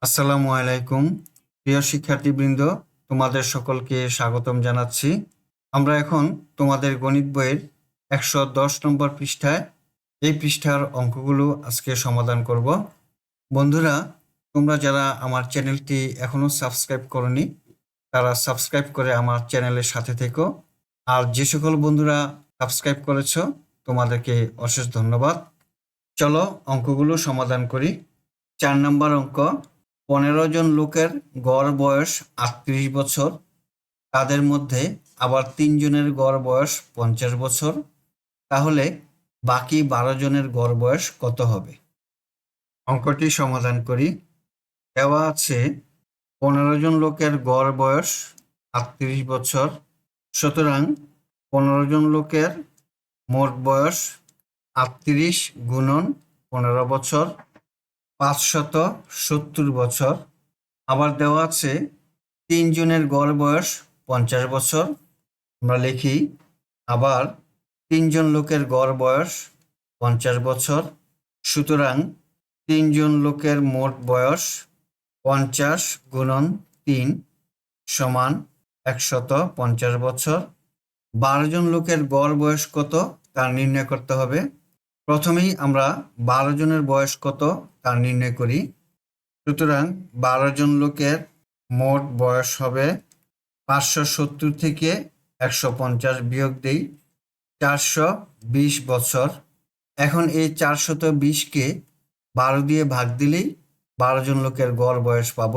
আসসালামু আলাইকুম প্রিয় শিক্ষার্থীবৃন্দ, তোমাদের সকলকে স্বাগতম জানাচ্ছি। আমরা এখন তোমাদের গণিত বইয়ের 110 নম্বর পৃষ্ঠায় এই পৃষ্ঠার অঙ্কগুলো আজকে সমাধান করব। বন্ধুরা, তোমরা যারা আমার চ্যানেলটি এখনো সাবস্ক্রাইব করনি তারা সাবস্ক্রাইব করে আমার চ্যানেলের সাথে থেকো। আর যে সকল বন্ধুরা সাবস্ক্রাইব করেছো তোমাদেরকে অশেষ ধন্যবাদ। চলো অঙ্কগুলো সমাধান করি। 4 নম্বর অঙ্ক, 15 জন লোকের গড় বয়স 38 বছর, তাদের মধ্যে আবার 3 জনের গড় বয়স 50 বছর, তাহলে বাকি 12 জনের গড় বয়স কত হবে? অঙ্কটি সমাধান করি। দেওয়া আছে 15 জন লোকের গড় বয়স 38 বছর, সুতরাং 15 জন লোকের মোট বয়স 38 গুণন 15 বছর, 570 বছর। আবার দেওয়া আছে 3 জনের গড় বয়স 50 বছর। আমরা লিখি আবার 3 জন লোকের গড় বয়স 50 বছর, সুতরাং 3 জন লোকের মোট বয়স 50 গুণন 3 সমান 150 বছর। 12 জন লোকের গড় বয়স কত তা নির্ণয় করতে হবে। প্রথমেই আমরা 12 জনের বয়স কত তা নির্ণয় করি। সুতরাং 12 জন লোকের মোট বয়স হবে 570 থেকে 150 বিয়োগ দিই 420 বছর। এখন এই 420কে 12 দিয়ে ভাগ দিলেই 12 জন লোকের গড় বয়স পাব।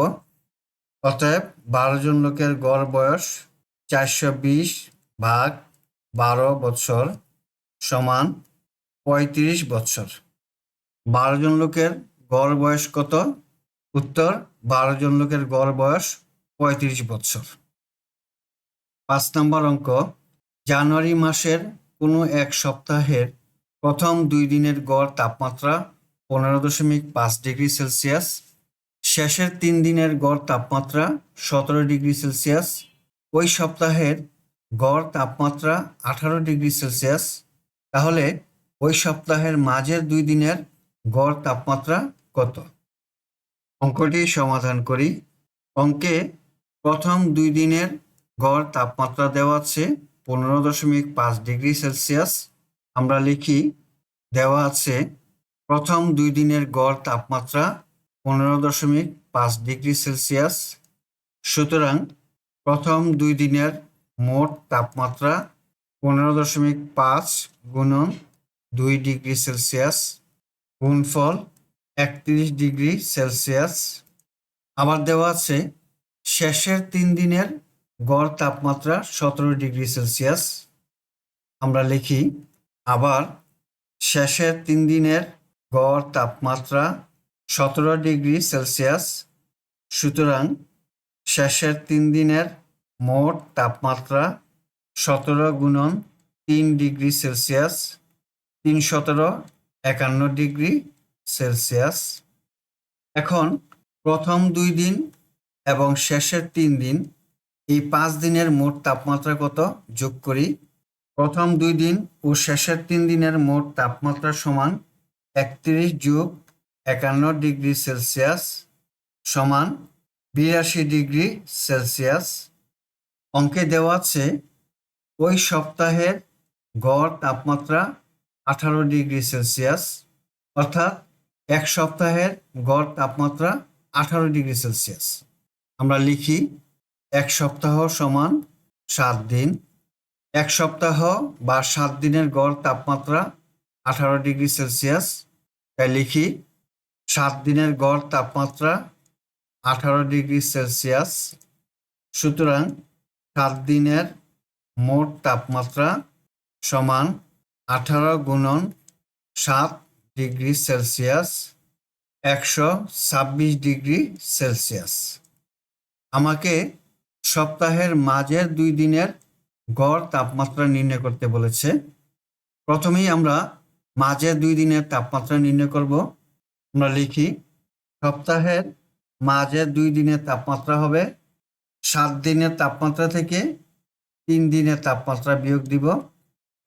অতএব 12 জন লোকের গড় বয়স 420 ভাগ 12 বছর সমান 35 বছর। 12 জন লোকের গড় বয়স কত? উত্তর, 12 জন লোকের গড় বয়স 35 বছর। 5 নম্বর অঙ্ক, জানুয়ারি মাসের কোনো এক সপ্তাহের প্রথম 2 দিনের গড় তাপমাত্রা 15.5 ডিগ্রি সেলসিয়াস, শেষের 3 দিনের গড় তাপমাত্রা 17 ডিগ্রি সেলসিয়াস, ওই সপ্তাহের গড় তাপমাত্রা 18 ডিগ্রি সেলসিয়াস, তাহলে ওই সপ্তাহের মাঝের 2 দিনের গড় তাপমাত্রা কত? অঙ্কটি সমাধান করি। অঙ্কে প্রথম 2 দিনের গড় তাপমাত্রা দেওয়া আছে 15.5 ডিগ্রি সেলসিয়াস। আমরা লিখি দেওয়া আছে প্রথম 2 দিনের গড় তাপমাত্রা 15.5 ডিগ্রি সেলসিয়াস, সুতরাং প্রথম 2 দিনের মোট তাপমাত্রা 15.5 গুণন 2 ডিগ্রি সেলসিয়াস গুণফল 31 ডিগ্রি সেলসিয়াস। আবার দেওয়া আছে শেষের 3 দিনের গড় তাপমাত্রা 17 ডিগ্রি সেলসিয়াস। আমরা লিখি আবার শেষের 3 দিনের গড় তাপমাত্রা 17 ডিগ্রি সেলসিয়াস, সুতরাং শেষের 3 দিনের মোট তাপমাত্রা 17 গুণন 3 ডিগ্রি সেলসিয়াস 317 51 ডিগ্রি সেলসিয়াস। এখন প্রথম 2 দিন এবং শেষের 3 দিন এই 5 দিনের মোট তাপমাত্রা কত যোগ করি। প্রথম 2 দিন ও শেষের 3 দিনের মোট তাপমাত্রা সমান 31 যোগ 51 ডিগ্রি সেলসিয়াস সমান 82 ডিগ্রি সেলসিয়াস। অঙ্কে দেওয়া আছে ওই সপ্তাহের গড় তাপমাত্রা 18 ডিগ্রি সেলসিয়াস, অর্থাৎ এক সপ্তাহের গড় তাপমাত্রা 18 ডিগ্রি সেলসিয়াস। আমরা লিখি এক সপ্তাহ সমান 7 দিন। এক সপ্তাহ বা 7 দিনের গড় তাপমাত্রা 18 ডিগ্রি সেলসিয়াস, তাই লিখি 7 দিনের গড় তাপমাত্রা 18 ডিগ্রি সেলসিয়াস, সুতরাং 7 দিনের মোট তাপমাত্রা সমান 18 গুণন 7 ডিগ্রি সেলসিয়াস 126 ডিগ্রি সেলসিয়াস। আমাকে সপ্তাহের মাঝের 2 দিনের গড় তাপমাত্রা নির্ণয় করতে বলেছে। প্রথমেই আমরা মাঝের 2 দিনের তাপমাত্রা নির্ণয় করব। আমরা লিখি সপ্তাহের মাঝের 2 দিনের তাপমাত্রা হবে 7 দিনের তাপমাত্রা থেকে 3 দিনের তাপমাত্রা বিয়োগ দিব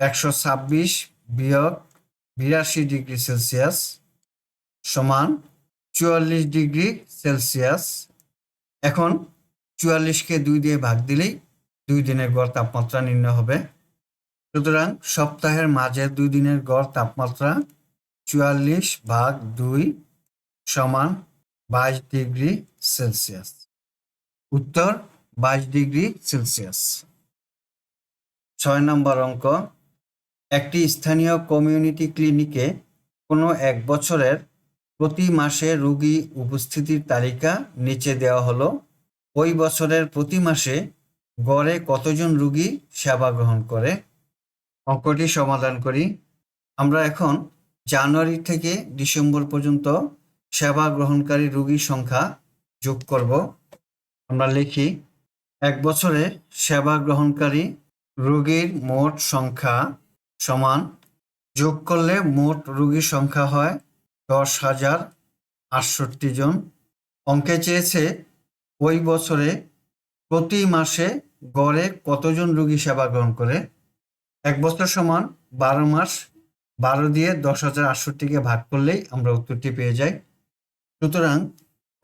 126 বিয়োগ 82 ডিগ্রি সেলসিয়াস সমান 44°C। এখন 44কে 2 দিয়ে ভাগ দিলেই 2 দিনের গড় তাপমাত্রা নির্ণয় হবে। সুতরাং সপ্তাহের মাঝের 2 দিনের গড় তাপমাত্রা 44/2 সমান 22°C। উত্তর 22°C। 6 নম্বর অঙ্ক, একটি স্থানীয় কমিউনিটি ক্লিনিকে কোনো এক বছরের প্রতি মাসে রোগী উপস্থিতির তালিকা নিচে দেওয়া হলো। ওই বছরের প্রতি মাসে গড়ে কতজন রোগী সেবা গ্রহণ করে? অঙ্কটি সমাধান করি। আমরা এখন জানুয়ারি থেকে ডিসেম্বর পর্যন্ত সেবা গ্রহণকারী রোগীর সংখ্যা যোগ করব। আমরা লিখি, এক বছরে সেবা গ্রহণকারী রোগীর মোট সংখ্যা সমান, যোগ করলে মোট রোগীর সংখ্যা হয় 10,068 জন। অঙ্কে চেয়েছে ওই বছরে প্রতি মাসে গড়ে কতজন রোগী সেবা গ্রহণ করে। এক বছর সমান 12 মাস, 12 দিয়ে 10,068কে ভাগ করলেই আমরা উত্তরটি পেয়ে যাই। সুতরাং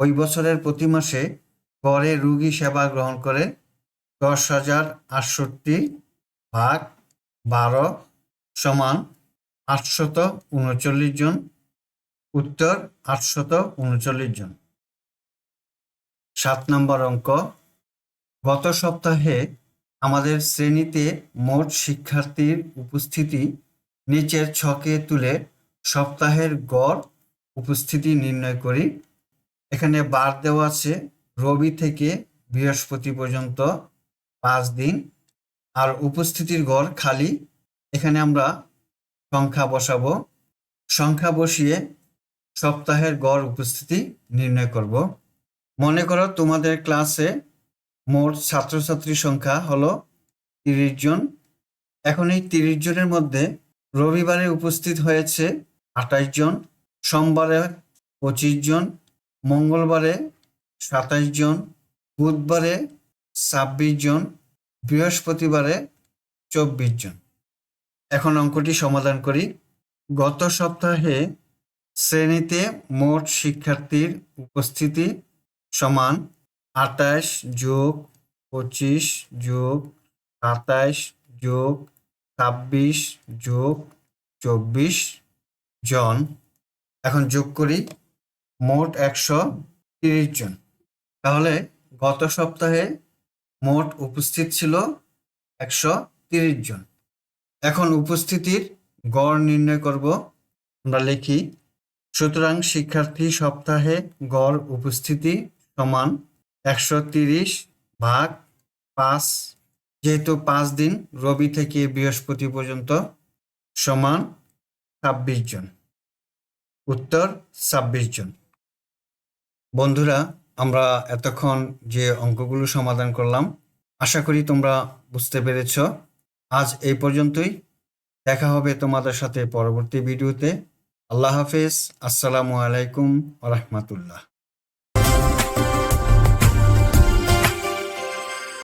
ওই বছরের প্রতি মাসে গড়ে রোগী সেবা গ্রহণ করে 10,068 ভাগ 12 সমান 839 জন। উত্তর 839 জন। 7 নম্বর অঙ্ক, গত সপ্তাহে আমাদের শ্রেণীতে মোট শিক্ষার্থীর উপস্থিতি নিচের ছকে তুলে সপ্তাহের গড় উপস্থিতি নির্ণয় করি। এখানে বার দেওয়া আছে রবি থেকে বৃহস্পতি পর্যন্ত 5 দিন, আর উপস্থিতির গড় খালি। এখানে আমরা সংখ্যা বসাবো। সংখ্যা বসিয়ে সপ্তাহের গড় উপস্থিতি নির্ণয় করব। মনে করো তোমাদের ক্লাসে মোট ছাত্রছাত্রীর সংখ্যা হলো 30 জন। এখন এই 30 জনের মধ্যে রবিবারে উপস্থিত হয়েছে 28 জন, সোমবারে 25 জন, মঙ্গলবারে 27 জন, বুধবারে 26 জন, বৃহস্পতিবারে 24 জন। এখন অঙ্কটি সমাধান করি। গত সপ্তাহে শ্রেণীতে মোট শিক্ষার্থীর উপস্থিতি সমান 28 যোগ 25 যোগ 27 যোগ 26 যোগ 24 জন। এখন যোগ করি, মোট 130 জন। তাহলে গত সপ্তাহে মোট উপস্থিত ছিল 130 জন। এখন উপস্থিতির গড় নির্ণয় করব। আমরা লিখি, সুতরাং শিক্ষার্থী সপ্তাহে গড় উপস্থিতি সমান 130 ভাগ 5, যেহেতু 5 দিন রবি থেকে বৃহস্পতি পর্যন্ত, সমান 26 জন। উত্তর 26 জন। বন্ধুরা, আমরা এতক্ষণ যে অঙ্কগুলো সমাধান করলাম, আশা করি তোমরা বুঝতে পেরেছ। আজ এই পর্যন্তই। দেখা হবে তোমাদের সাথে পরবর্তী ভিডিওতে। আল্লাহ হাফেজ। আসসালামু আলাইকুম ওয়া রাহমাতুল্লাহ।